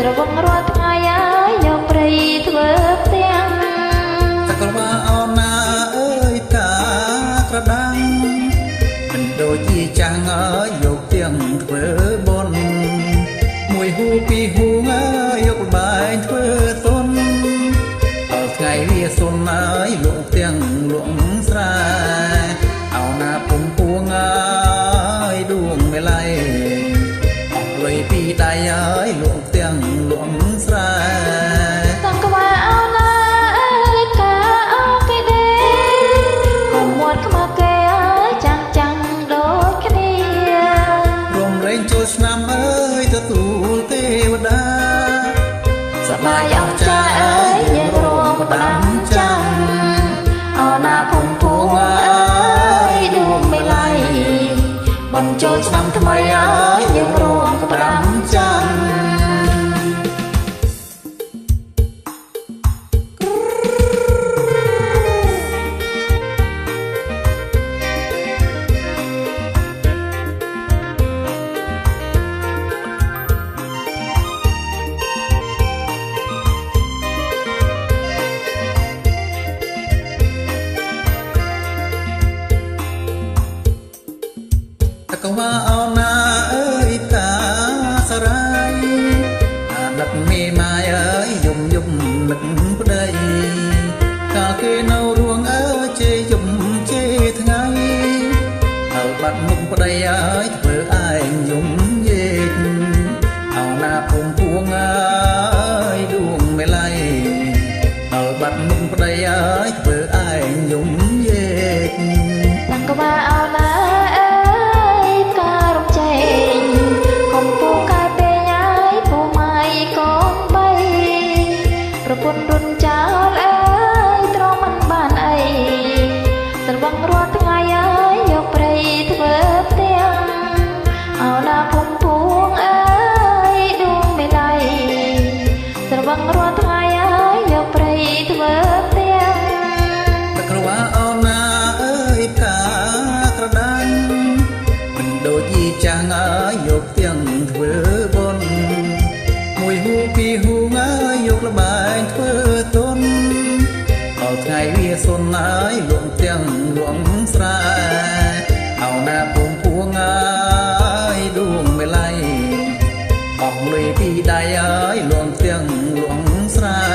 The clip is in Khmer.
ស្រវឹងរាល់ថ្ងៃហើយយកព្រៃធ្វើផ្ទាំងតកលវាអោណាអើយតាក្រដាំងមិនដូចជាចាំងហើយយកទាំងធ្វើបុណ្យមួយហូពីរហូហើយយកបែងធ្វើទុនដល់ថ្ងៃវាសុនហើយលោកទាំងលក់ស្រែអោណាពុំពួងហើយដួងមេឡៃអស់លុយពីដៃហើយលោកទាំងលក់ស្រែតង្កវាអោណាអើយកាអូគេដេកុំមាត់ខ្មៅគេហើយចាំងចាំងដូចគ្នារំលែងចូលឆ្នាំអើយទទួលទេវតាសប្បាយអស្ចារ្យអើយយើងរួមផ្ដាំចាំអោណាភុំពួងអើយដួងមេឡៃបញ្ចូលឆ្នាំថ្មីអើយយើងរួមផ្ដាំចាំតកវាអោណាអើយតាសរាយអាដឹកមេម៉ាយអើយយំយំនឹកប្តីកាលគេនៅរួងអើយជេយំជេថ្ងៃហើយបាត់មុខប្តីអើយធ្វើឯងយំយេកអោណាភុំពួងអើយដួងមេឡៃហើយបាត់មុខប្តីអើយធ្វើឯងយំយេកតង្កវាអោណាប្រពន្ធរុនចោលអើយត្រង់មិនបានអីស្រវឹងរាល់ថ្ងៃអើយយកព្រៃធ្វើផ្ទាំងអោណាភុំពួងអើយដួងមេឡៃស្រវឹងរាល់ថ្ងៃអើយយកព្រៃធ្វើផ្ទាំងតក្រវាអោណាអើយកាក្រដាំងមិនដូចជាចាំងអើយយកទាំងធ្វើបុណ្យមួយហូពីរហូហើយយកលបែងធ្វើទុនដល់ថ្ងៃវាសុនហើយលក់ទាំងលក់ស្រែអោណាពុំពួងហើយដួងមេឡៃអស់លុយពីដៃហើយលក់ទាំងលក់ស្រែ